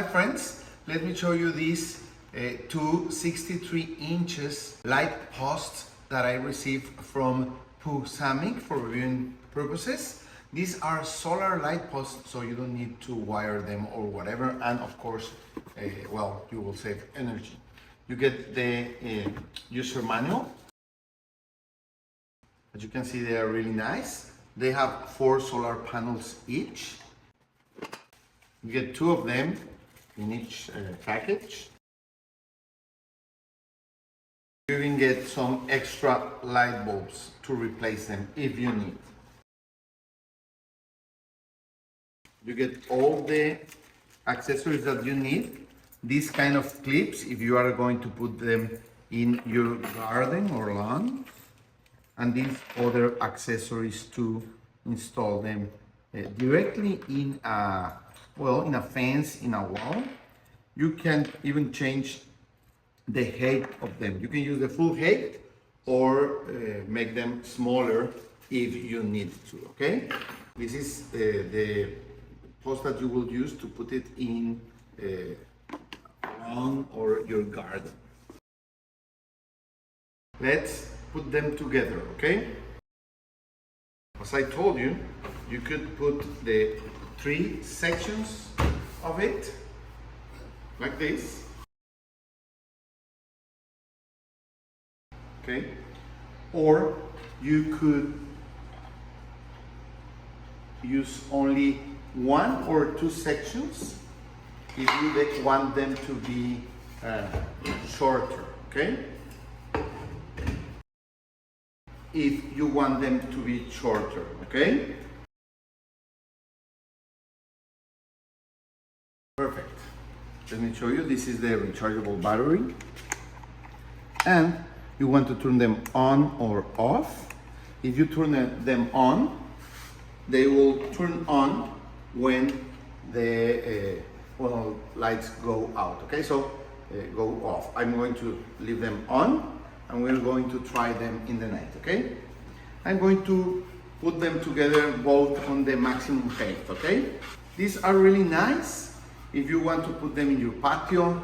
Hi friends, let me show you these two 63 inches light posts that I received from PASAMIC for reviewing purposes. These are solar light posts, so you don't need to wire them or whatever, and of course, well, you will save energy. You get the user manual. As you can see, they are really nice. They have 4 solar panels each. You get 2 of them in each package. You even get some extra light bulbs to replace them if you need. You get all the accessories that you need. These kind of clips if you are going to put them in your garden or lawn. And these other accessories to install them directly in a fence, in a wall. You can even change the height of them. You can use the full height or make them smaller if you need to, okay? This is the post that you will use to put it in lawn or your garden. Let's put them together, okay? As I told you, you could put the 3 sections of it like this, okay? Or you could use only 1 or 2 sections if you want them to be shorter, okay? If you want them to be shorter, okay? Perfect. Let me show you. This is the rechargeable battery. And you want to turn them on or off. If you turn them on, they will turn on when the lights go out, okay? So go off. I'm going to leave them on and we're going to try them in the night, okay? I'm going to put them together both on the maximum height, okay? These are really nice if you want to put them in your patio,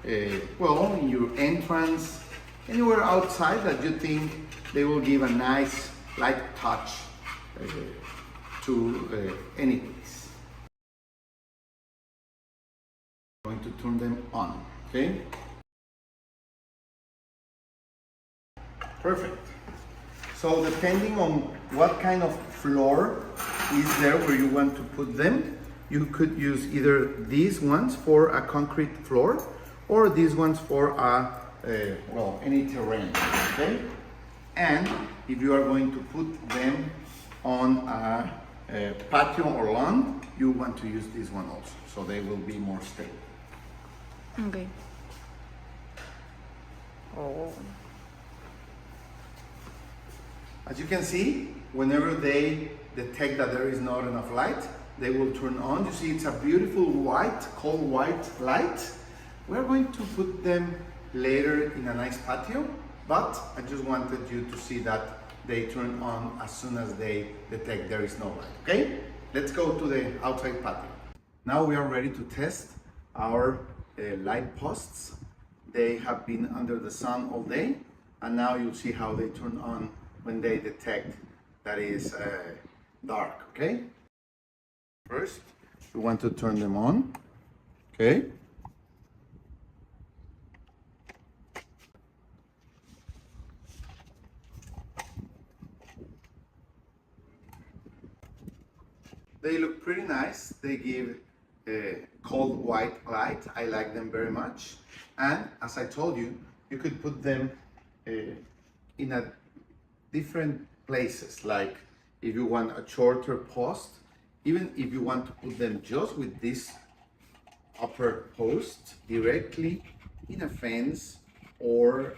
in your entrance, anywhere outside that you think they will give a nice light touch to any place. I'm going to turn them on, okay? Perfect. So depending on what kind of floor is there where you want to put them, you could use either these ones for a concrete floor or these ones for any terrain, okay? And if you are going to put them on a patio or lawn, you want to use this one also, so they will be more stable. Okay. Oh. As you can see, whenever they detect that there is not enough light, they will turn on. You see, it's a beautiful white, cold white light. We're going to put them later in a nice patio, but I just wanted you to see that they turn on as soon as they detect there is no light, okay? Let's go to the outside patio. Now we are ready to test our light posts. They have been under the sun all day, and now you'll see how they turn on when they detect that is dark, okay? First, you want to turn them on, okay? They look pretty nice. They give a cold white light. I like them very much. And as I told you, you could put them in a different places, like if you want a shorter post, even if you want to put them just with this upper post directly in a fence or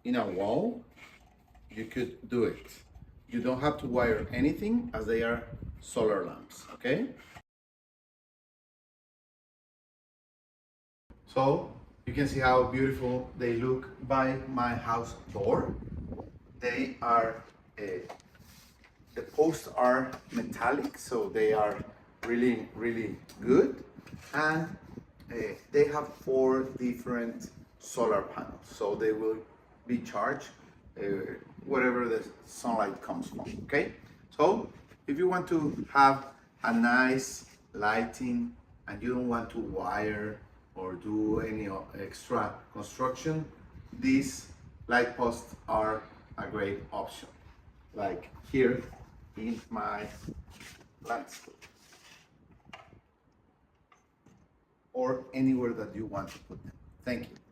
in a wall, you could do it. You don't have to wire anything as they are solar lamps, okay? So you can see how beautiful they look by my house door. They are the posts are metallic, so they are really good, and they have 4 different solar panels, so they will be charged wherever the sunlight comes from. Okay, so if you want to have a nice lighting and you don't want to wire or do any extra construction, these light posts are a great option, like here in my landscape or anywhere that you want to put them. Thank you.